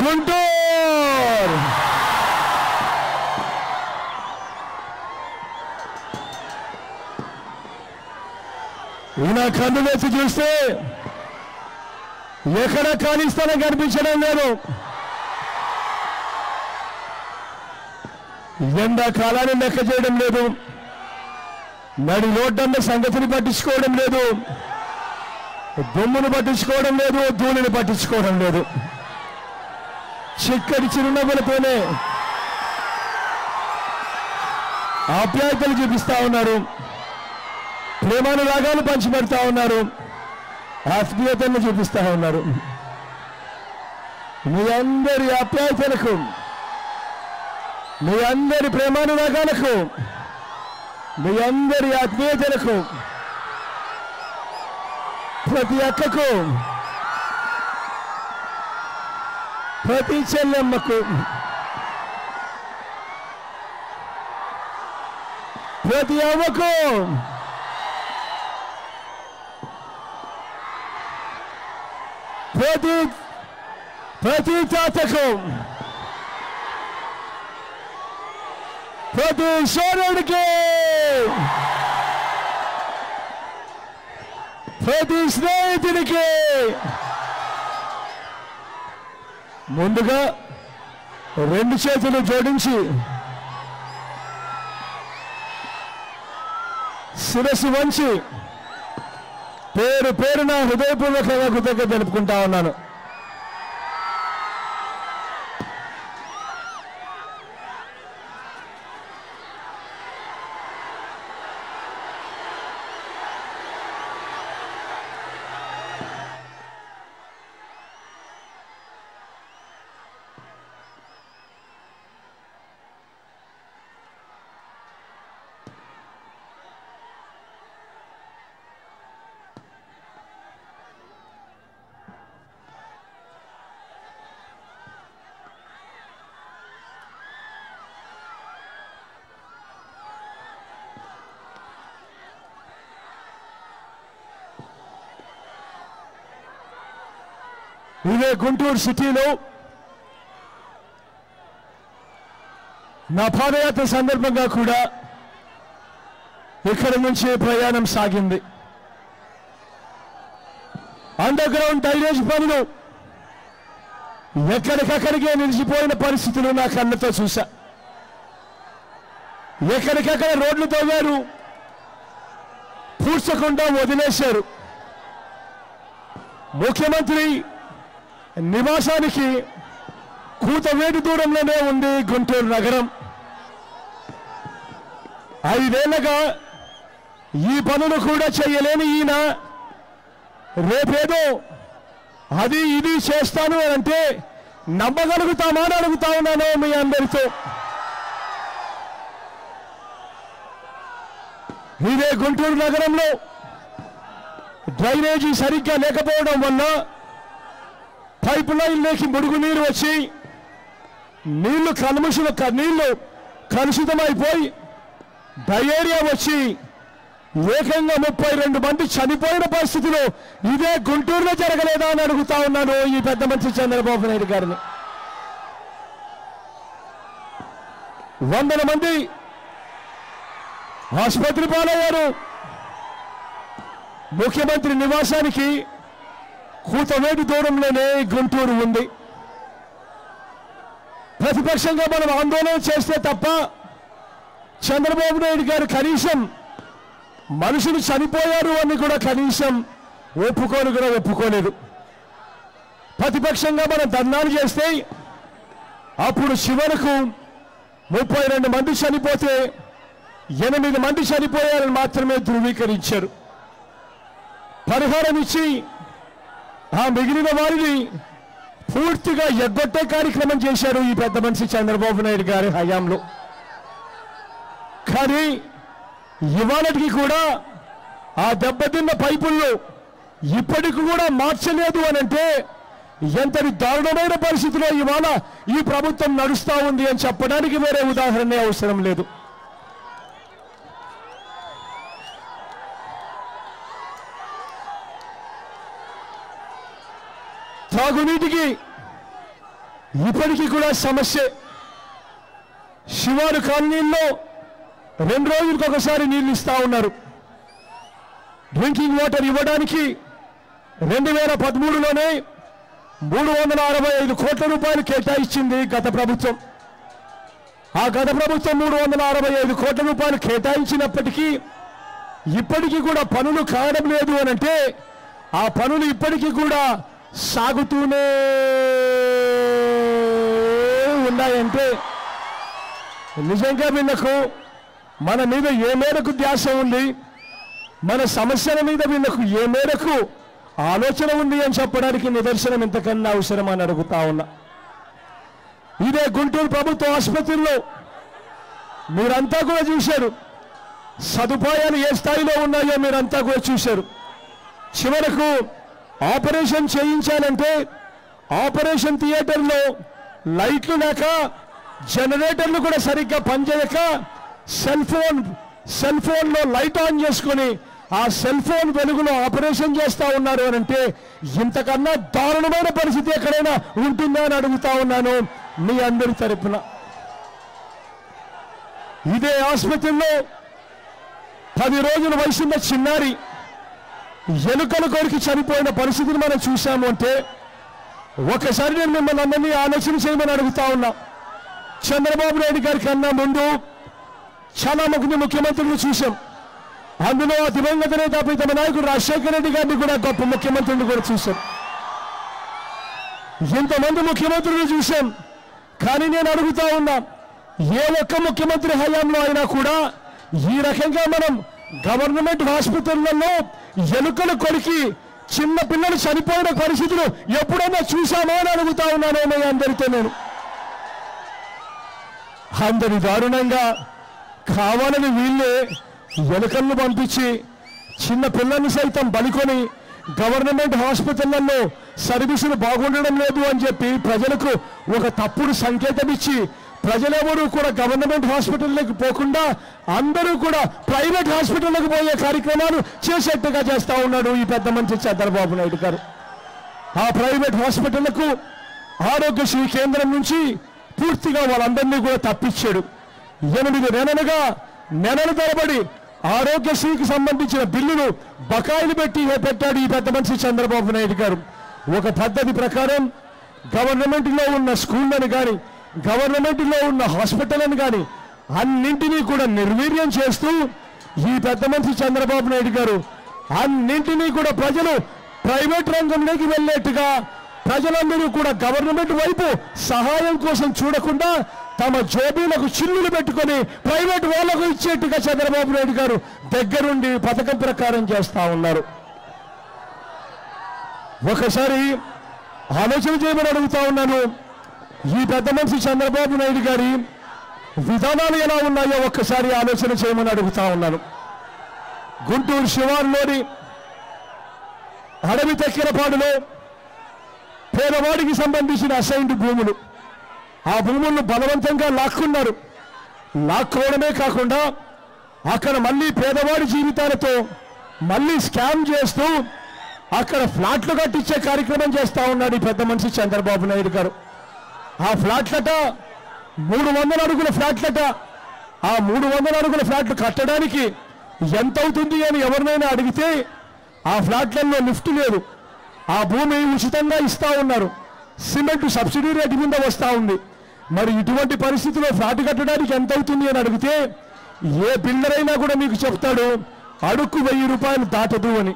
గుంటూరు. ఈయన కన్నులేసి చూస్తే ఎక్కడ ఖాళీ స్థలం కనిపించడం లేదు. ఎండాకాలాన్ని లెక్క చేయడం లేదు, నడి రోడ్డన్న సంగతిని పట్టించుకోవడం లేదు, దుమ్మును పట్టించుకోవడం లేదు, ధూళిని పట్టించుకోవడం లేదు. చిక్కటి చిరునవ్వులతోనే ఆప్యాయతలు చూపిస్తా ఉన్నారు, ప్రేమానురాగాలు పంచిపెడతా ఉన్నారు, ఆత్మీయతను చూపిస్తా ఉన్నారు. మీ అందరి ఆప్యాయతలకు, మీ అందరి ప్రేమానురాగాలకు, మీ అందరి ఆత్మీయతలకు, ప్రతి అక్కకు, ప్రతి చెల్లెమ్మకు, ప్రతి అవ్వకు, ప్రతి తాతకు, ప్రతి సోదరుడికి, ప్రతి స్నేహితుడికి ముందుగా రెండు చేతులు జోడించి శిరస్సు వంచి పేరు పేరున హృదయపూర్వకంగా కృతజ్ఞత తెలుపుకుంటా ఉన్నాను. ఇదే గుంటూరు సిటీలో నా పాదయాత్ర సందర్భంగా కూడా ఇక్కడి నుంచి ప్రయాణం సాగింది. అండర్ గ్రౌండ్ డ్రైనేజ్ పనులు ఎక్కడికక్కడికే నిలిచిపోయిన పరిస్థితులు నా కళ్ళతో చూశా. ఎక్కడికక్కడ రోడ్లు తవ్వారు, పూడ్చకుండా వదిలేశారు. ముఖ్యమంత్రి నివాసానికి కూతవేటి దూరంలోనే ఉంది గుంటూరు నగరం. 5 ఏళ్లుగా ఈ పనులు కూడా చేయలేని ఈయన రేపేదో అది ఇది చేస్తాను అంటే నమ్మగలుగుతామా అని అడుగుతా ఉన్నాను మీ అందరితో. ఇదే గుంటూరు నగరంలో డ్రైనేజీ సరిగ్గా లేకపోవడం వల్ల పైప్ లైన్లోకి మురుగునీరు వచ్చి నీళ్లు కలుషితమైపోయి డయేరియా వచ్చి ఏకంగా 32 మంది చనిపోయిన పరిస్థితిలో ఇదే గుంటూరులో జరగలేదా అని అడుగుతా ఉన్నాను ఈ పెద్ద మంత్రి చంద్రబాబు నాయుడు గారిని. 100 మంది ఆసుపత్రి పాలయ్యారు. ముఖ్యమంత్రి నివాసానికి కూతవేటి దూరంలోనే గుంటూరు ఉంది. ప్రతిపక్షంగా మనం ఆందోళన చేస్తే తప్ప చంద్రబాబు నాయుడు గారు కనీసం మనుషులు చనిపోయారు అని కూడా కనీసం ఒప్పుకోలేదు. ప్రతిపక్షంగా మనం ధర్నాలు చేస్తే అప్పుడు చివరకు 32 మంది చనిపోతే 8 మంది చనిపోయారని మాత్రమే ధృవీకరించారు. పరిహారం ఇచ్చి ఆ మిగిలిన వారిని పూర్తిగా ఎగ్గొట్టే కార్యక్రమం చేశారు ఈ పెద్ద మనిషి చంద్రబాబు నాయుడు గారి హయాంలో. కానీ ఇవాళకి కూడా ఆ దెబ్బతిన్న పైపుల్లో ఇప్పటికి కూడా మార్చలేదు అని అంటే ఎంతటి దారుణమైన పరిస్థితిలో ఇవాళ ఈ ప్రభుత్వం నడుస్తూ ఉంది అని చెప్పడానికి వేరే ఉదాహరణ అవసరం లేదు. తాగునీటికి ఇప్పటికీ కూడా సమస్య. శివారు కాలనీల్లో 2 రోజులకు ఒకసారి నీళ్లు ఇస్తా ఉన్నారు. డ్రింకింగ్ వాటర్ ఇవ్వడానికి 2013లోనే 365 కోట్ల రూపాయలు కేటాయించింది గత ప్రభుత్వం. ఆ గత ప్రభుత్వం 365 కోట్ల రూపాయలు కేటాయించినప్పటికీ ఇప్పటికీ కూడా పనులు కావడం లేదు అనంటే ఆ పనులు ఇప్పటికీ కూడా సాగుతూనే ఉన్నాయంటే నిజంగా వీళ్ళకు మన మీద ఏ మేరకు ధ్యాస ఉంది, మన సమస్యల మీద వీళ్ళకు ఏ మేరకు ఆలోచన ఉంది అని చెప్పడానికి నిదర్శనం ఇంతకన్నా అవసరమని అడుగుతా ఉన్నా. ఇదే గుంటూరు ప్రభుత్వ ఆసుపత్రిలో మీరంతా కూడా చూశారు. సదుపాయాలు ఏ స్థాయిలో ఉన్నాయో మీరంతా కూడా చూశారు. చివరకు ఆపరేషన్ చేయించాలంటే ఆపరేషన్ థియేటర్లో లైట్లు లేక జనరేటర్లు కూడా సరిగ్గా పనిచేయక సెల్ ఫోన్లో లైట్ ఆన్ చేసుకొని ఆ సెల్ ఫోన్ వెలుగులో ఆపరేషన్ చేస్తా ఉన్నారు అని అంటే ఇంతకన్నా దారుణమైన పరిస్థితి ఎక్కడైనా ఉంటుందా అని అడుగుతా ఉన్నాను మీ అందరి తరపున. ఇదే ఆసుపత్రిలో 10 రోజుల వయసున్న చిన్నారి ఎలుకల కొరికి చనిపోయిన పరిస్థితిని మనం చూశాము అంటే ఒకసారి నేను మిమ్మల్ని అందరినీ ఆలోచన చేయమని అడుగుతా ఉన్నా. చంద్రబాబు నాయుడు గారి కన్నా ముందు చాలా మంది ముఖ్యమంత్రులను చూశాం. అందులో దివంగత నేత ప్రీతమ నాయకుడు రాజశేఖర రెడ్డి గారిని కూడా గొప్ప ముఖ్యమంత్రులను కూడా చూశాం. ఇంతమంది ముఖ్యమంత్రులను చూశాం. కానీ నేను అడుగుతా ఉన్నా, ఏ ఒక్క ముఖ్యమంత్రి హయాంలో అయినా కూడా ఈ రకంగా మనం గవర్నమెంట్ హాస్పిటళ్లలో ఎలుకలు కొరికి చిన్న పిల్లలు చనిపోయిన పరిస్థితులు ఎప్పుడైనా చూశామా అని అడుగుతా ఉన్నాను అందరితో. నేను అందరి దారుణంగా కావాలని వీళ్ళే ఎలుకలను పంపించి చిన్న పిల్లల్ని సైతం బలికొని గవర్నమెంట్ హాస్పిటళ్లలో సర్వీసులు బాగుండడం లేదు అని చెప్పి ప్రజలకు ఒక తప్పుడు సంకేతం ఇచ్చి ప్రజలెవరూ కూడా గవర్నమెంట్ హాస్పిటల్లోకి పోకుండా అందరూ కూడా ప్రైవేట్ హాస్పిటల్లోకి పోయే కార్యక్రమాలు చేసేట్టుగా చేస్తా ఉన్నాడు ఈ పెద్ద మంత్రి చంద్రబాబు నాయుడు గారు. ఆ ప్రైవేట్ హాస్పిటళ్లకు ఆరోగ్యశ్రీ కేంద్రం నుంచి పూర్తిగా వాళ్ళందరినీ కూడా తప్పించాడు. 8 నెలల తరబడి ఆరోగ్యశ్రీకి సంబంధించిన బిల్లులు బకాయిలు పెట్టాడు ఈ పెద్ద మనిషి చంద్రబాబు నాయుడు గారు. ఒక పద్ధతి ప్రకారం గవర్నమెంట్లో ఉన్న స్కూళ్ళని కానీ గవర్నమెంట్లో ఉన్న హాస్పిటల్ని కానీ అన్నింటినీ కూడా నిర్వీర్యం చేస్తూ ఈ పెద్ద మనిషి చంద్రబాబు నాయుడు గారు అన్నింటినీ కూడా ప్రజలు ప్రైవేట్ రంగంలోకి వెళ్ళేట్టుగా ప్రజలందరూ కూడా గవర్నమెంట్ వైపు సహాయం కోసం చూడకుండా తమ జోబీలకు చిల్లులు పెట్టుకొని ప్రైవేట్ వాళ్ళకు ఇచ్చేట్టుగా చంద్రబాబు నాయుడు గారు దగ్గరుండి పథకం ప్రకారం చేస్తా ఉన్నారు. ఒకసారి ఆలోచన చేయమని అడుగుతా ఉన్నాను. ఈ పెద్ద మనిషి చంద్రబాబు నాయుడు గారి విధానాలు ఎలా ఉన్నాయో ఒక్కసారి ఆలోచన చేయమని అడుగుతా ఉన్నాను. గుంటూరు శివారులోని అడవి తెక్కినపాడులో పేదవాడికి సంబంధించిన అసైన్డ్ భూములు, ఆ భూములను బలవంతంగా లాక్కున్నారు. లాక్కోవడమే కాకుండా అక్కడ మళ్ళీ పేదవాడి జీవితాలతో మళ్ళీ స్కామ్ చేస్తూ అక్కడ ఫ్లాట్లు కట్టించే కార్యక్రమం చేస్తా ఉన్నాడు ఈ పెద్ద మనిషి చంద్రబాబు నాయుడు గారు. ఆ ఫ్లాట్లట 300 అడుగుల ఫ్లాట్లట. ఆ 300 అడుగుల ఫ్లాట్లు కట్టడానికి ఎంత అవుతుంది అని ఎవరినైనా అడిగితే ఆ ఫ్లాట్లలో లిఫ్ట్ లేదు. ఆ భూమి ఉచితంగా ఇస్తా ఉన్నారు. సిమెంట్ సబ్సిడీ రేటు మీద వస్తూ ఉంది. మరి ఇటువంటి పరిస్థితిలో ఫ్లాట్ కట్టడానికి ఎంత అవుతుంది అని అడిగితే ఏ బిల్డర్ అయినా కూడా మీకు చెప్తాడు అడుక్కు 1000 రూపాయలు దాటదు అని.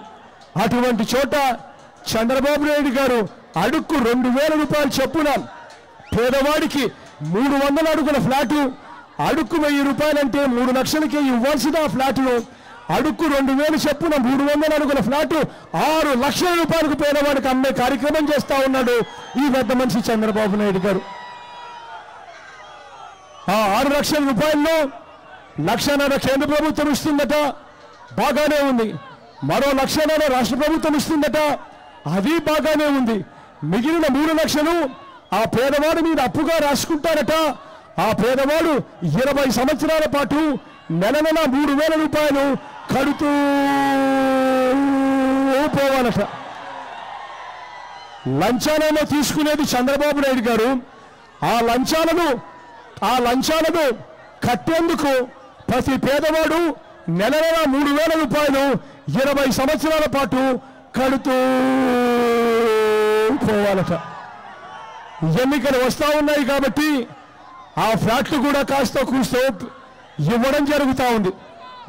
అటువంటి చోట చంద్రబాబు నాయుడు గారు అడుక్కు 2000 రూపాయలు చొప్పున పేదవాడికి 300 అడుగుల ఫ్లాటు అడుక్కు 1000 రూపాయలంటే 3 లక్షలకే ఇవ్వాల్సిన ఆ ఫ్లాటును అడుక్కు 2000 చొప్పున 300 అడుగుల ఫ్లాటు 6 లక్షల రూపాయలకు పేదవాడికి అమ్మే కార్యక్రమం చేస్తా ఉన్నాడు ఈ పెద్ద మనిషి చంద్రబాబు నాయుడు గారు. ఆ 6 లక్షల రూపాయల్లో 1.5 లక్ష కేంద్ర ప్రభుత్వం ఇస్తుందట, బాగానే ఉంది. మరో 1.5 లక్ష రాష్ట్ర ప్రభుత్వం ఇస్తుందట, అది బాగానే ఉంది. మిగిలిన 3 లక్షలు ఆ పేదవాడి మీద అప్పుగా రాసుకుంటారట. ఆ పేదవాడు 20 సంవత్సరాల పాటు నెల 3,000 రూపాయలు కడుతూ పోవాలట. లంచాలలో తీసుకునేది చంద్రబాబు నాయుడు గారు, ఆ లంచాలను కట్టేందుకు ప్రతి పేదవాడు నెల 3,000 రూపాయలు 20 సంవత్సరాల పాటు కడుతూ పోవాలట. ఎన్నికలు వస్తూ ఉన్నాయి కాబట్టి ఆ ఫ్లాట్లు కూడా కాస్త కూస్తో ఇవ్వడం జరుగుతూ ఉంది.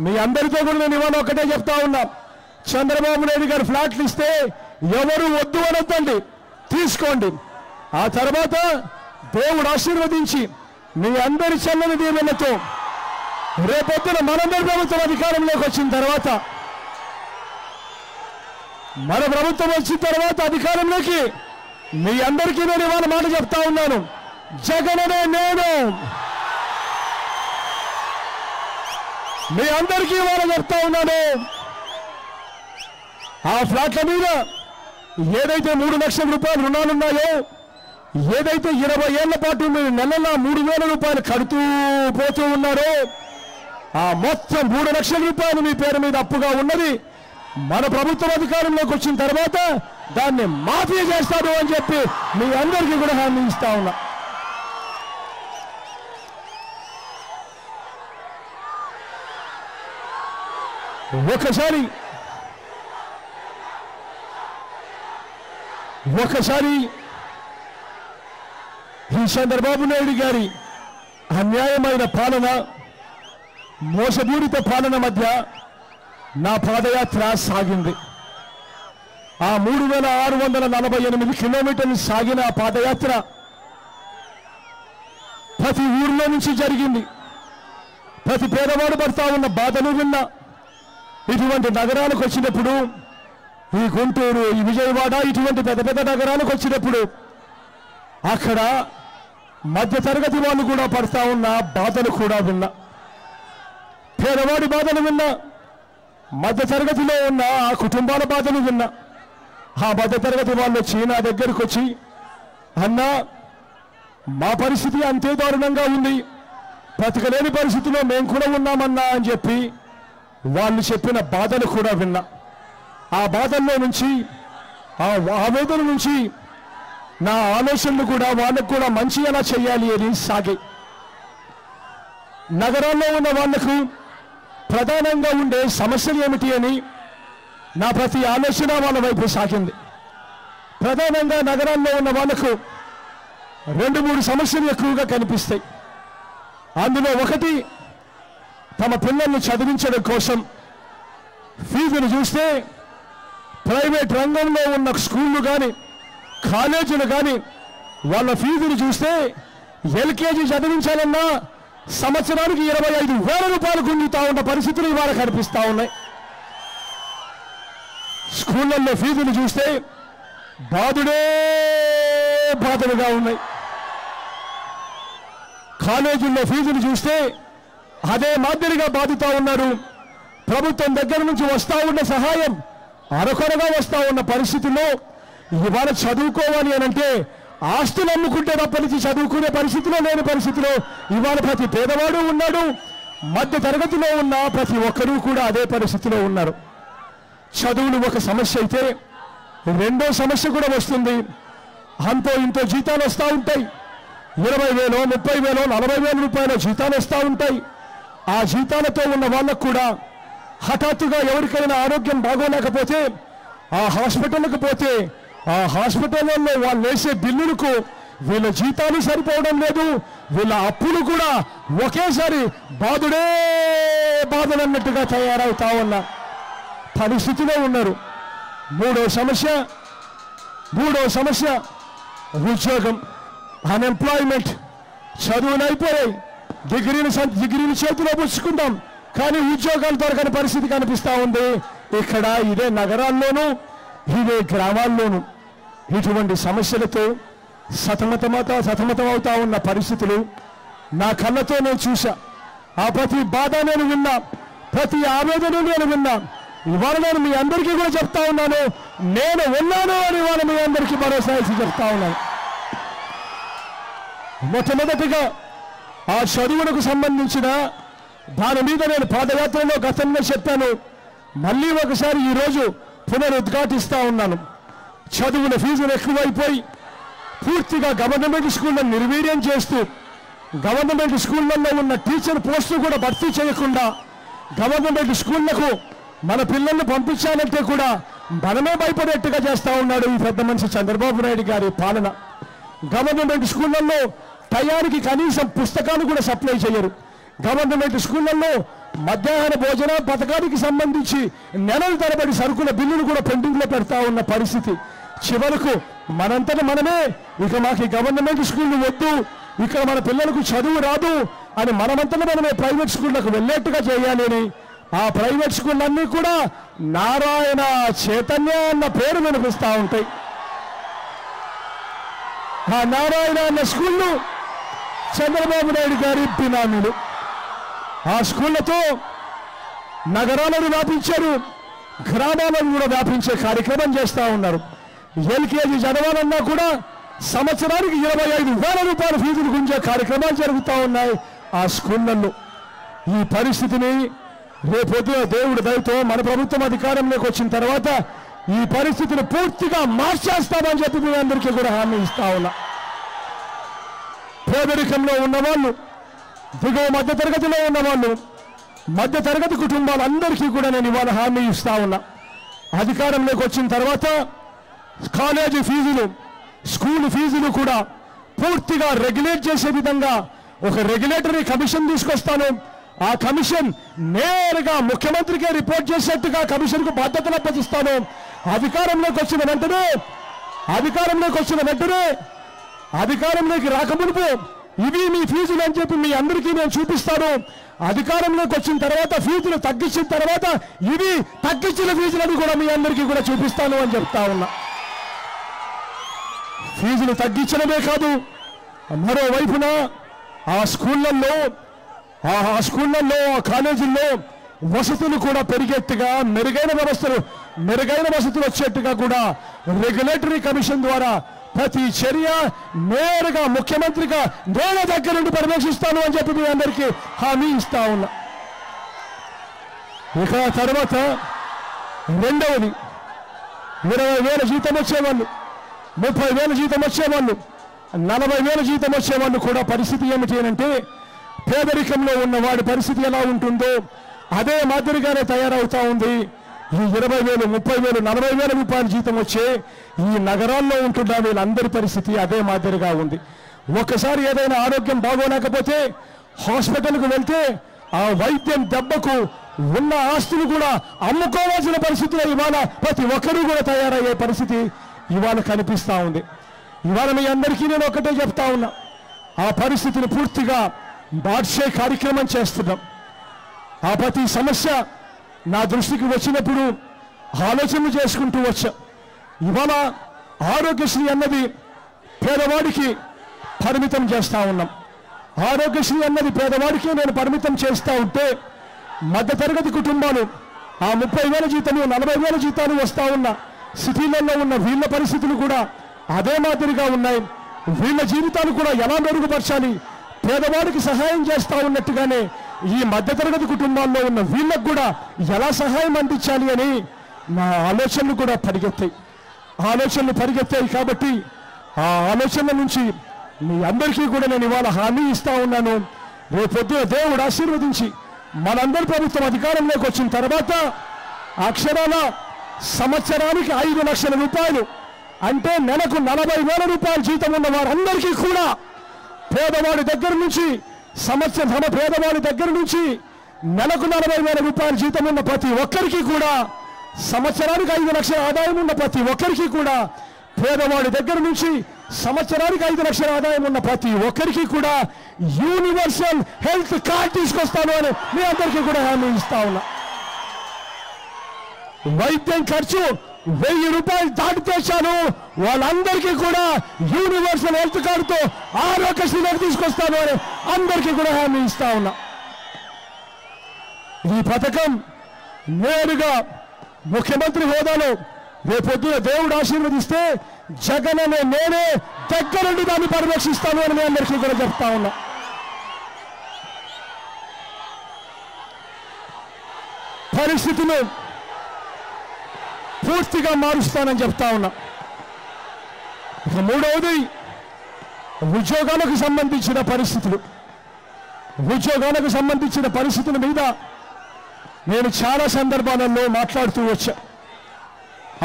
మీ అందరితో కూడా నేను ఇవాళ ఒకటే చెప్తా ఉన్నా, చంద్రబాబు నాయుడు గారు ఫ్లాట్లు ఇస్తే ఎవరు వద్దు అనొద్దండి, తీసుకోండి. ఆ తర్వాత దేవుడు ఆశీర్వదించి మీ అందరి చల్లని దీవెనతో రేపొద్దున మనందరి ప్రభుత్వం అధికారంలోకి వచ్చిన తర్వాత, మన ప్రభుత్వం వచ్చిన తర్వాత అధికారంలోకి మీ అందరికీ నేను ఇవాళ మాట చెప్తా ఉన్నాను, జగననే నేను మీ అందరికీ ఇవాళ చెప్తా ఉన్నాను. ఆ ఫ్లాట్ల మీద ఏదైతే 3 లక్షల రూపాయలు రుణాలున్నాయో, ఏదైతే 20 ఏళ్ల పాటు మీరు నెలలా 3,000 రూపాయలు కడుతూ పోతూ ఉన్నారో, ఆ మొత్తం 3 లక్షల రూపాయలు మీ పేరు మీద అప్పుగా ఉన్నది మన ప్రభుత్వం అధికారంలోకి వచ్చిన తర్వాత దాన్ని మాఫీ చేస్తాడు అని చెప్పి మీ అందరికీ కూడా హామీ ఇస్తా ఉన్నా. ఒకసారి ఈ చంద్రబాబు నాయుడు గారి అన్యాయమైన పాలన, మోసపూరిత పాలన మధ్య నా పాదయాత్ర సాగింది. ఆ 3,648 కిలోమీటర్లు సాగిన ఆ పాదయాత్ర ప్రతి ఊర్లో నుంచి జరిగింది. ప్రతి పేదవాడు పడతా ఉన్న బాధలు విన్నా. ఇటువంటి నగరాలకు వచ్చినప్పుడు, ఈ గుంటూరు, ఈ విజయవాడ, ఇటువంటి పెద్ద పెద్ద నగరాలకు వచ్చినప్పుడు అక్కడ మధ్యతరగతి వాళ్ళు కూడా పడతా ఉన్న బాధలు కూడా విన్నా. పేదవాడి బాధలు విన్నా, మధ్యతరగతిలో ఉన్న ఆ కుటుంబాల బాధలు విన్నా. ఆ మధ్యతరగతి వాళ్ళు వచ్చి నా దగ్గరికి వచ్చి, అన్నా మా పరిస్థితి అంతే దారుణంగా ఉంది, బ్రతకలేని పరిస్థితిలో మేము కూడా ఉన్నామన్నా అని చెప్పి వాళ్ళు చెప్పిన బాధలు కూడా విన్నా. ఆ బాధల్లో నుంచి, ఆ ఆవేదన నుంచి నా ఆలోచనలు కూడా వాళ్ళకు కూడా మంచి ఎలా చేయాలి అని సాగాయి. నగరాల్లో ఉన్న వాళ్లకు ప్రధానంగా ఉండే సమస్యలు ఏమిటి అని నా ప్రతి ఆలోచన వాళ్ళ వైపు సాగింది. ప్రధానంగా నగరాల్లో ఉన్న వాళ్లకు 2-3 సమస్యలు ఎక్కువగా కనిపిస్తాయి. అందులో ఒకటి, తమ పిల్లల్ని చదివించడం కోసం ఫీజులు చూస్తే ప్రైవేట్ రంగంలో ఉన్న స్కూళ్ళు కానీ కాలేజీలు కానీ వాళ్ళ ఫీజులు చూస్తే ఎల్కేజీ చదివించాలన్నా సంవత్సరానికి 25,000 రూపాయలు గుంజుతా ఉన్న పరిస్థితులు ఇవాళ కనిపిస్తా ఉన్నాయి. స్కూళ్ళల్లో ఫీజులు చూస్తే బాధలుగా ఉన్నాయి. కాలేజీల్లో ఫీజులు చూస్తే అదే మాదిరిగా బాధుతా ఉన్నారు. ప్రభుత్వం దగ్గర నుంచి వస్తూ ఉన్న సహాయం అరకొరగా వస్తూ ఉన్న పరిస్థితుల్లో ఇవాళ చదువుకోవాలి అనంటే ఆస్తులు అమ్ముకుంటే తప్పనిచ్చి చదువుకునే పరిస్థితిలో లేని పరిస్థితిలో ఇవాళ ప్రతి పేదవాడు ఉన్నాడు. మధ్య తరగతిలో ఉన్న ప్రతి ఒక్కరూ కూడా అదే పరిస్థితిలో ఉన్నారు. చదువులు ఒక సమస్య అయితే రెండో సమస్య కూడా వస్తుంది. అంతో ఇంతో జీతాలు వస్తూ ఉంటాయి. 20,000, 30,000, 40,000 రూపాయల జీతాలు వస్తూ ఉంటాయి. ఆ జీతాలతో ఉన్న వాళ్ళకు కూడా హఠాత్తుగా ఎవరికైనా ఆరోగ్యం బాగోలేకపోతే ఆ హాస్పిటల్కి పోతే ఆ హాస్పిటల్లో వాళ్ళు వేసే బిల్లులకు వీళ్ళ జీతాలు సరిపోవడం లేదు. వీళ్ళ అప్పులు కూడా ఒకేసారి బాధలన్నట్టుగా తయారవుతా ఉన్న పరిస్థితిలో ఉన్నారు. మూడో సమస్య ఉద్యోగం, అన్ఎంప్లాయ్మెంట్. చదువులు అయిపోయాయి, డిగ్రీని చేతిలో పుచ్చుకుందాం, కానీ ఉద్యోగాలు దొరకని పరిస్థితి కనిపిస్తూ ఉంది. ఇక్కడ ఇదే నగరాల్లోనూ ఇదే గ్రామాల్లోనూ ఇటువంటి సమస్యలతో సతమతమవుతా ఉన్న పరిస్థితులు నా కళ్ళతో నేను చూసా. ఆ ప్రతి బాధ నేను విన్నా, ప్రతి ఆవేదన నేను విన్నా. ఇవాళ నేను మీ అందరికీ కూడా చెప్తా ఉన్నాను, నేను ఉన్నాను అని ఇవాళ మీ అందరికీ భరోసా ఇచ్చి చెప్తా ఉన్నాను. మొట్టమొదటిగా ఆ చదువులకు సంబంధించిన దాని మీద నేను పాదయాత్రలో గతంలో చెప్పాను. మళ్ళీ ఒకసారి ఈరోజు పునరుద్ఘాటిస్తా ఉన్నాను. చదువుల ఫీజులు ఎక్కువైపోయి పూర్తిగా గవర్నమెంట్ స్కూళ్ళను నిర్వీర్యం చేస్తూ గవర్నమెంట్ స్కూళ్ళల్లో ఉన్న టీచర్ పోస్టులు కూడా భర్తీ చేయకుండా గవర్నమెంట్ స్కూళ్లకు మన పిల్లల్ని పంపించాలంటే కూడా మనమే భయపడేట్టుగా చేస్తా ఉన్నాడు ఈ పెద్ద మనిషి చంద్రబాబు నాయుడు గారి పాలన. గవర్నమెంట్ స్కూళ్ళల్లో టయానికి కనీసం పుస్తకాలు కూడా సప్లై చేయరు. గవర్నమెంట్ స్కూళ్ళల్లో మధ్యాహ్న భోజన పథకానికి సంబంధించి నెలల తరబడి సరుకుల బిల్లులు కూడా పెండింగ్లో పెడతా ఉన్న పరిస్థితి. చివరకు మనంతట మనమే ఇక మాకు గవర్నమెంట్ స్కూళ్ళు వద్దు, ఇక్కడ మన పిల్లలకు చదువు రాదు అని మనమంతట మనమే ప్రైవేట్ స్కూళ్ళకు వెళ్ళేట్టుగా చేయాలి అని ఆ ప్రైవేట్ స్కూళ్ళన్నీ కూడా నారాయణ చైతన్య అన్న పేరు వినిపిస్తూ ఉంటాయి. ఆ నారాయణ అన్న స్కూళ్ళు చంద్రబాబు నాయుడు గారి బినామీలు. ఆ స్కూళ్లతో నగరాలను వ్యాపించారు, గ్రామాలను కూడా వ్యాపించే కార్యక్రమం చేస్తూ ఉన్నారు. ఎల్కేజీ చదవాలన్నా కూడా సంవత్సరానికి 25,000 రూపాయల ఫీజులు గుంజే కార్యక్రమాలు జరుగుతూ ఉన్నాయి ఆ స్కూళ్ళల్లో. ఈ పరిస్థితిని రేపొద్దున దేవుడి దయతో మన ప్రభుత్వం అధికారంలోకి వచ్చిన తర్వాత ఈ పరిస్థితిని పూర్తిగా మార్చేస్తామని చెప్పి మీ అందరికీ కూడా హామీ ఇస్తా ఉన్నా. పేదరికంలో ఉన్నవాళ్ళు, దిగువ మధ్యతరగతిలో ఉన్నవాళ్ళు, మధ్యతరగతి కుటుంబాలందరికీ కూడా నేను ఇవాళ హామీ ఇస్తా ఉన్నా. అధికారంలోకి వచ్చిన తర్వాత కాలేజీ ఫీజులు, స్కూల్ ఫీజులు కూడా పూర్తిగా రెగ్యులేట్ చేసే విధంగా ఒక రెగ్యులేటరీ కమిషన్ తీసుకొస్తాను. ఆ కమిషన్ నేరుగా ముఖ్యమంత్రికే రిపోర్ట్ చేసేట్టుగా కమిషన్కు బాధ్యతలు అప్పగిస్తాను. అధికారంలోకి వచ్చిన వెంటనే అధికారంలోకి రాకమునుపు ఇవి మీ ఫీజులు అని చెప్పి మీ అందరికీ నేను చూపిస్తాను. అధికారంలోకి వచ్చిన తర్వాత ఫీజులు తగ్గించిన తర్వాత ఇవి తగ్గించిన ఫీజులని కూడా మీ అందరికీ కూడా చూపిస్తాను అని చెప్తా ఉన్నా. ఫీజులు తగ్గించడమే కాదు, మరోవైపున ఆ స్కూళ్ళల్లో ఆ కాలేజీల్లో వసతులు కూడా పెరిగేట్టుగా మెరుగైన వసతులు వచ్చేట్టుగా కూడా రెగ్యులేటరీ కమిషన్ ద్వారా ప్రతి చర్య నేరుగా ముఖ్యమంత్రిగా నేల దగ్గర నుండి పర్యవేక్షిస్తాను అని చెప్పి మీ అందరికీ హామీ ఇస్తా ఉన్నా. ఇక తర్వాత రెండవది 20,000 జీతం వచ్చేవాళ్ళు, 30,000 జీతం వచ్చేవాళ్ళు, 40,000 జీతం వచ్చేవాళ్ళు కూడా పరిస్థితి ఏమిటి అంటే పేదరికంలో ఉన్న వాడి పరిస్థితి ఎలా ఉంటుందో అదే మాదిరిగానే తయారవుతా ఉంది. ఈ 20,000, 30,000, 40,000 రూపాయల జీతం వచ్చే ఈ నగరాల్లో ఉంటున్న వీళ్ళందరి పరిస్థితి అదే మాదిరిగా ఉంది. ఒక్కసారి ఏదైనా ఆరోగ్యం బాగోలేకపోతే హాస్పిటల్కు వెళ్తే ఆ వైద్యం దెబ్బకు ఉన్న ఆస్తులు కూడా అమ్ముకోవాల్సిన పరిస్థితిలో ఇవాళ ప్రతి ఒక్కరూ కూడా తయారయ్యే పరిస్థితి ఇవాళ కనిపిస్తూ ఉంది. ఇవాళ మీ అందరికీ నేను ఒకటే చెప్తా ఉన్నా, ఆ పరిస్థితిని పూర్తిగా మార్చే కార్యక్రమం చేస్తున్నాం. ఆ ప్రతి సమస్య నా దృష్టికి వచ్చినప్పుడు ఆలోచనలు చేసుకుంటూ వచ్చా. ఇవాళ ఆరోగ్యశ్రీ అన్నది పేదవాడికి పరిమితం చేస్తూ ఉన్నాం. ఆరోగ్యశ్రీ అన్నది పేదవాడికి నేను పరిమితం చేస్తూ ఉంటే మధ్యతరగతి కుటుంబాలు ఆ 30,000 జీతాలు 40,000 జీతాలు వస్తూ ఉన్న సిటీలలో ఉన్న వీళ్ళ పరిస్థితులు కూడా అదే మాదిరిగా ఉన్నాయి. వీళ్ళ జీవితాలు కూడా ఎలా మెరుగుపరచాలి, పేదవాడికి సహాయం చేస్తూ ఉన్నట్టుగానే ఈ మధ్యతరగతి కుటుంబాల్లో ఉన్న వీళ్ళకు కూడా ఎలా సహాయం అందించాలి అని నా ఆలోచనలు కూడా పరిగెత్తాయి. కాబట్టి ఆ ఆలోచనల నుంచి మీ అందరికీ కూడా నేను ఇవాళ హామీ ఇస్తా ఉన్నాను. రేపొద్దున దేవుడు ఆశీర్వదించి మనందరి ప్రభుత్వం అధికారంలోకి వచ్చిన తర్వాత అక్షరాల సంవత్సరానికి 5 లక్షల రూపాయలు అంటే నెలకు 40,000 రూపాయల జీతం ఉన్న వారందరికీ కూడా పేదవాడి దగ్గర నుంచి పేదవాడి దగ్గర నుంచి నెలకు 40,000 రూపాయల జీతం ఉన్న ప్రతి ఒక్కరికి కూడా, సంవత్సరానికి 5 లక్షల ఆదాయం ఉన్న ప్రతి ఒక్కరికి కూడా, పేదవాడి దగ్గర నుంచి సంవత్సరానికి 5 లక్షల ఆదాయం ఉన్న ప్రతి ఒక్కరికి కూడా యూనివర్సల్ హెల్త్ కార్డ్ తీసుకొస్తాను అని మీ అందరికీ కూడా హామీ ఇస్తా ఉన్నా. వైద్యం ఖర్చు 1000 రూపాయలు దాటితే చాలు వాళ్ళందరికీ కూడా యూనివర్సల్ హెల్త్ కార్డుతో ఆరోగ్యశ్రీలోకి తీసుకొస్తాను అని అందరికీ కూడా హామీ ఇస్తా ఉన్నా. ఈ పథకం నేరుగా ముఖ్యమంత్రి హోదాలో రేపొద్దున దేవుడు ఆశీర్వదిస్తే జగన్ అనే నేనే దగ్గరుండి దాన్ని పర్యవేక్షిస్తాను అని మీ అందరికీ కూడా చెప్తా ఉన్నా. పరిస్థితులు పూర్తిగా మారుస్తానని చెప్తా ఉన్నా. ఇక మూడవది ఉద్యోగాలకు సంబంధించిన పరిస్థితుల మీద నేను చాలా సందర్భాలలో మాట్లాడుతూ వచ్చా.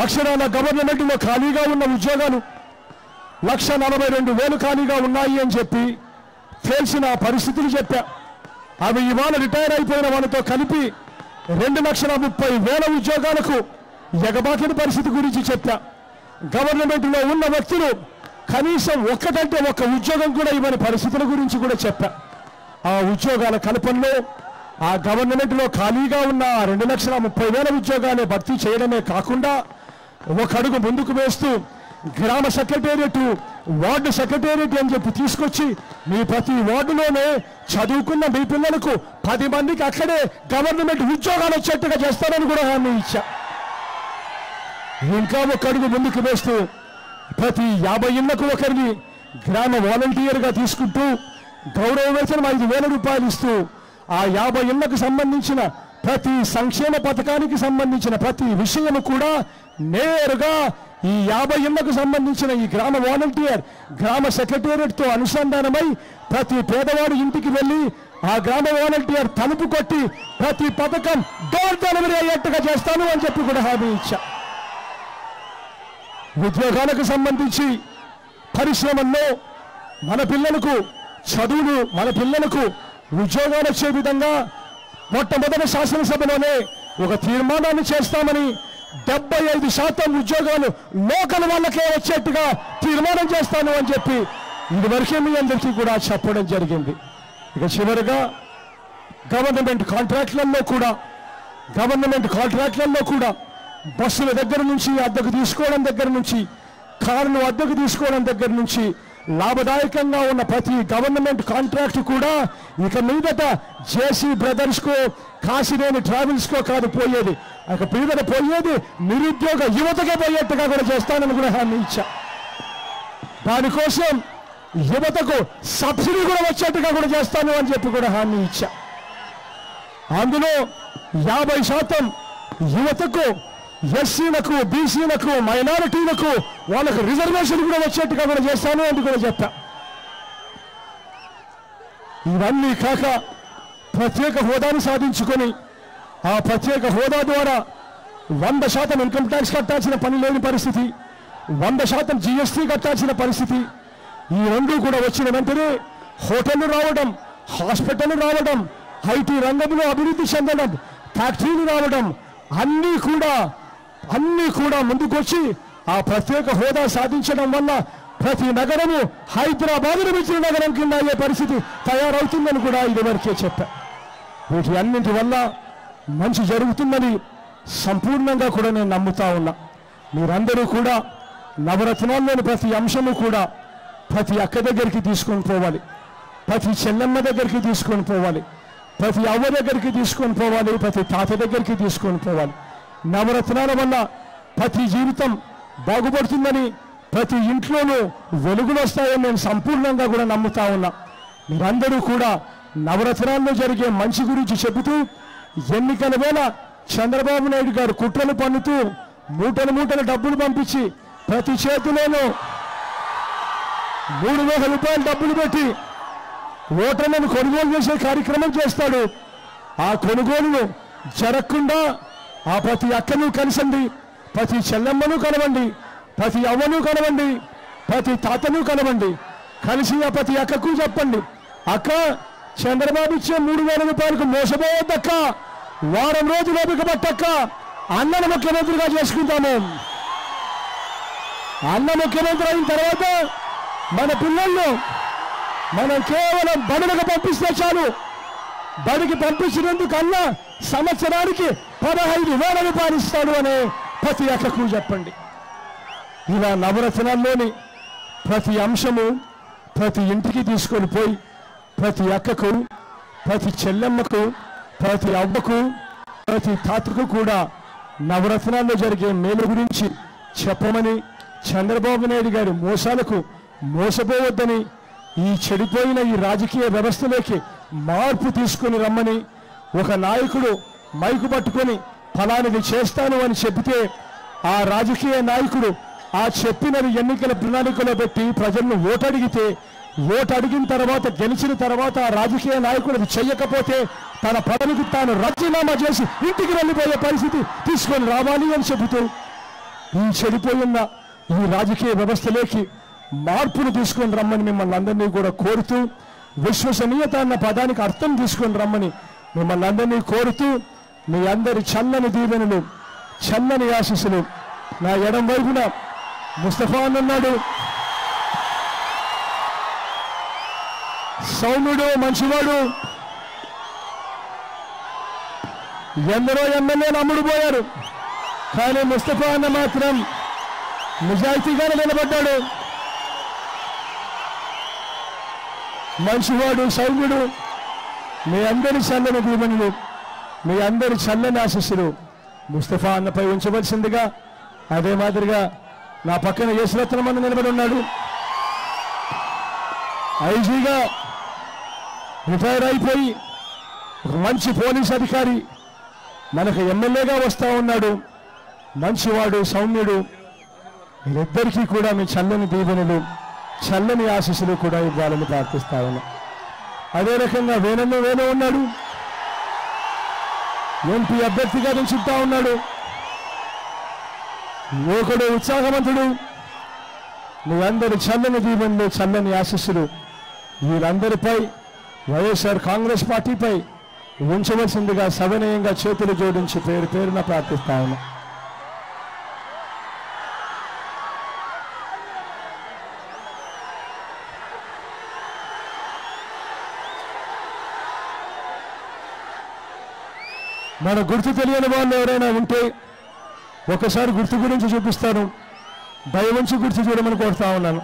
అక్షరాల గవర్నమెంట్లో ఖాళీగా ఉన్న ఉద్యోగాలు 1,42,000 ఖాళీగా ఉన్నాయి అని చెప్పి తెలిసిన పరిస్థితులు చెప్పా. అవి ఇవాళ రిటైర్ అయిపోయిన వాళ్ళతో కలిపి 2,30,000 ఉద్యోగాలకు ఎగబాకిన పరిస్థితి గురించి చెప్పా. గవర్నమెంట్లో ఉన్న వ్యక్తులు కనీసం ఒక్కటంటే ఒక్క ఉద్యోగం కూడా ఇవ్వని పరిస్థితుల గురించి కూడా చెప్పా. ఆ ఉద్యోగాల కల్పనలో ఆ గవర్నమెంట్లో ఖాళీగా ఉన్న 2,30,000 ఉద్యోగాలు భర్తీ చేయడమే కాకుండా ఒక అడుగు ముందుకు వేస్తూ గ్రామ సెక్రటేరియట్, వార్డు సెక్రటేరియట్ అని చెప్పి తీసుకొచ్చి మీ ప్రతి వార్డులోనే చదువుకున్న మీ పిల్లలకు 10 మందికి అక్కడే గవర్నమెంట్ ఉద్యోగాలు వచ్చేట్టుగా చేస్తారని కూడా హామీ ఇచ్చా. ఇంకా ఒక అడుగు ముందుకు వేస్తూ ప్రతి 50 ఇళ్లకు ఒకరిని గ్రామ వాలంటీర్గా తీసుకుంటూ గౌరవ వేతనం 5,000 రూపాయలు ఇస్తూ ఆ 50 ఇళ్లకు సంబంధించిన ప్రతి సంక్షేమ పథకానికి సంబంధించిన ప్రతి విషయము కూడా నేరుగా ఈ 50 ఇళ్లకు సంబంధించిన ఈ గ్రామ వాలంటీర్ గ్రామ సెక్రటేరియట్తో అనుసంధానమై ప్రతి పేదవాడు ఇంటికి వెళ్ళి ఆ గ్రామ వాలంటీర్ తలుపు కొట్టి ప్రతి పథకం డోర్ డెలివరీ అయ్యేట్టుగా చేస్తాను అని చెప్పి కూడా హామీ ఇచ్చా. ఉద్యోగాలకు సంబంధించి పరిశ్రమల్లో మన పిల్లలకు చదువులు, మన పిల్లలకు ఉద్యోగాలు వచ్చే విధంగా మొట్టమొదటి శాసనసభలోనే ఒక తీర్మానాన్ని చేస్తామని 75% ఉద్యోగాలు లోకల్ వాళ్ళకే వచ్చేట్టుగా తీర్మానం చేస్తాను అని చెప్పి ఇదివరకే మీ అందరికీ కూడా చెప్పడం జరిగింది. ఇక చివరిగా గవర్నమెంట్ కాంట్రాక్ట్లలో కూడా బస్సుల దగ్గర నుంచి అద్దెకు తీసుకోవడం దగ్గర నుంచి, కార్లు అద్దెకు తీసుకోవడం దగ్గర నుంచి లాభదాయకంగా ఉన్న ప్రతి గవర్నమెంట్ కాంట్రాక్ట్ కూడా ఇక మీదట జేసీ బ్రదర్స్కో, కాశీనేని ట్రావెల్స్కో కాదు పోయేది, ఇక మీదట పోయేది నిరుద్యోగ యువతకే పోయేట్టుగా కూడా చేస్తానని కూడా హామీ ఇచ్చా. దానికోసం యువతకు సబ్సిడీ కూడా వచ్చేట్టుగా కూడా చేస్తాను అని చెప్పి కూడా హామీ ఇచ్చా. అందులో 50% యువతకు, ఎస్సీలకు, బీసీలకు, మైనారిటీలకు వాళ్ళకు రిజర్వేషన్ కూడా వచ్చేట్టుగా కూడా చేస్తాను అని కూడా చెప్పా. ఇవన్నీ కాక ప్రత్యేక హోదాను సాధించుకొని ఆ ప్రత్యేక హోదా ద్వారా 100% ఇన్కమ్ ట్యాక్స్ కట్టాల్సిన పని లేని పరిస్థితి, 100% జీఎస్టీ కట్టాల్సిన పరిస్థితి, ఈ రెండు కూడా వచ్చిన వెంటనే హోటళ్లు రావడం, హాస్పిటల్ రావడం, ఐటీ రంగంలో అభివృద్ధి చెందడం, ఫ్యాక్టరీలు రావడం, అన్నీ కూడా ముందుకొచ్చి ఆ ప్రత్యేక హోదా సాధించడం వల్ల ప్రతి నగరము హైదరాబాద్ను మించిన నగరం కింద అయ్యే పరిస్థితి తయారవుతుందని కూడా ఇదివరకే చెప్పా. వీటి అన్నింటి వల్ల మంచి జరుగుతుందని సంపూర్ణంగా కూడా నేను నమ్ముతా ఉన్నా. మీరందరూ కూడా నవరత్నాల్లోని ప్రతి అంశము కూడా ప్రతి అక్క దగ్గరికి తీసుకొని పోవాలి, ప్రతి చెల్లెమ్మ దగ్గరికి తీసుకొని పోవాలి, ప్రతి అవ్వ దగ్గరికి తీసుకొని పోవాలి, ప్రతి తాత దగ్గరికి తీసుకొని పోవాలి. నవరత్నాల వల్ల ప్రతి జీవితం బాగుపడుతుందని, ప్రతి ఇంట్లోనూ వెలుగులు వస్తాయని నేను సంపూర్ణంగా కూడా నమ్ముతా ఉన్నా. మీరందరూ కూడా నవరత్నాల్లో జరిగే మంచి గురించి చెబుతూ ఎన్నికల వేళ చంద్రబాబు నాయుడు గారు కుట్రలు పన్నుతూ మూటలు డబ్బులు పంపించి ప్రతి చేతిలోనూ 3,000 రూపాయలు డబ్బులు పెట్టి ఓటర్లను కొనుగోలు చేసే కార్యక్రమం చేస్తాడు. ఆ కొనుగోలును జరగకుండా ఆ ప్రతి అక్కను కలిసండి, ప్రతి చెల్లెమ్మను కలవండి, ప్రతి అవ్వను కలవండి, ప్రతి తాతను కలవండి, కలిసి ఆ ప్రతి అక్కకు చెప్పండి, అక్క చంద్రబాబు ఇచ్చే 3,000 రూపాయలకు మోసపోవద్దక్క, వారం రోజులు ఓపిక పట్టక్క, అన్నను ముఖ్యమంత్రిగా చేసుకుంటాము. అన్న ముఖ్యమంత్రి అయిన తర్వాత మన పిల్లలను మనం కేవలం బడులకు పంపిస్తే చాలు, బడికి పంపించినందుకు అన్న సంవత్సరానికి 15,000 రూపాయలు ఇస్తాడు అనే ప్రతి అక్కకు చెప్పండి. ఇలా నవరత్నాల్లోని ప్రతి అంశము ప్రతి ఇంటికి తీసుకొని పోయి ప్రతి అక్కకు, ప్రతి చెల్లెమ్మకు, ప్రతి అవ్వకు, ప్రతి తాతకు కూడా నవరత్నాల్లో జరిగే మేలు గురించి చెప్పమని, చంద్రబాబు నాయుడు గారి మోసాలకు మోసపోవద్దని, ఈ చెడిపోయిన ఈ రాజకీయ వ్యవస్థలోకి మార్పు తీసుకుని రమ్మని, ఒక నాయకుడు మైకు పట్టుకొని ఫలానిది చేస్తాను అని చెబితే ఆ రాజకీయ నాయకుడు ఆ చెప్పినది ఎన్నికల ప్రణాళికలో పెట్టి ప్రజలను ఓటడిగితే ఓటు అడిగిన తర్వాత గెలిచిన తర్వాత ఆ రాజకీయ నాయకుడు అది చెయ్యకపోతే తన పదవికి తాను రాజీనామా చేసి ఇంటికి వెళ్ళిపోయే పరిస్థితి తీసుకొని రావాలి అని చెబుతూ ఈ చెడిపోయిన ఈ రాజకీయ వ్యవస్థలోకి మార్పును తీసుకొని రమ్మని మిమ్మల్ని అందరినీ కూడా కోరుతూ, విశ్వసనీయత అన్న పదానికి అర్థం తీసుకొని రమ్మని మిమ్మల్ని అందరినీ కోరుతూ, మీ అందరి చల్లని దీవెనలు, చల్లని ఆశీస్సులు. నా ఎడం వైపున ముస్తఫా అన్నాడు, సౌమ్యుడు, మంచివాడు. ఎందరో ఎమ్మెల్యేలు అమ్ముడుపోయారు, కానీ ముస్తఫా అన్న మాత్రం నిజాయితీగానే నిలబడ్డాడు. మంచివాడు, సౌమ్యుడు. మీ అందరి చల్లని దీవెనలు, మీ అందరి చల్లని ఆశీస్సులు ముస్తఫా అన్నపై ఉంచవలసిందిగా. అదే మాదిరిగా నా పక్కన యేసురత్నం అన్న నిలబడి ఉన్నాడు. ఐజీగా రిటైర్ అయిపోయి ఒక మంచి పోలీస్ అధికారి మనకు ఎమ్మెల్యేగా వస్తూ ఉన్నాడు. మంచివాడు, సౌమ్యుడు. వీరిద్దరికీ కూడా మీ చల్లని దీవెనలు, చల్లని ఆశీస్సులు కూడా ఇవ్వాలని ప్రార్థిస్తా ఉన్నా. అదే రకంగా వేణు ఉన్నాడు, ఎంపీ అభ్యర్థిగా నిలుచుంటా ఉన్నాడు. యువకుడు, ఉత్సాహవంతుడు. మీ అందరి చల్లని దీవెనలు, చల్లని ఆశీస్సులు వీరందరిపై, వైఎస్ఆర్ కాంగ్రెస్ పార్టీపై ఉంచవలసిందిగా సవినయంగా చేతులు జోడించి పేరు పేరున ప్రార్థిస్తా ఉన్నా. మన గుర్తు తెలియని వాళ్ళు ఎవరైనా ఉంటే ఒకసారి గుర్తు గురించి చూపిస్తాను. దయవంచి గుర్తు చూడమని కోరుతా ఉన్నాను.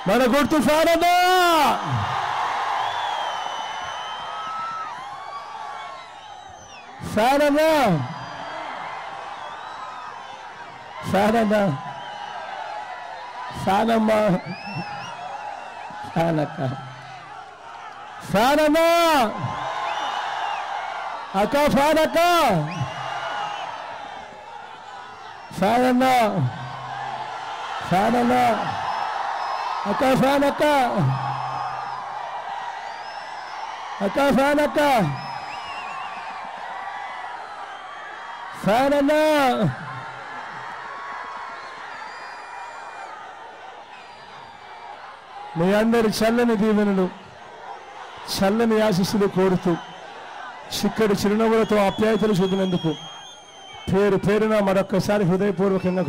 మన గుర్తు ఫారదా. ఫారదా ఫారదా ఫానమ్మ ఫానక్క ఫానమ్మ అక్క ఫానక్క ఫానన్న ఫానన్న అక్క ఫానక్క అక్క ఫానక్క ఫానన్న మీ అందరి చల్లని దీవెనలు, చల్లని ఆశీస్సులు కోరుతూ చిక్కడి చిరునవ్వులతో ఆప్యాయతలు చూపినందుకు పేరు పేరున మరొక్కసారి హృదయపూర్వకంగా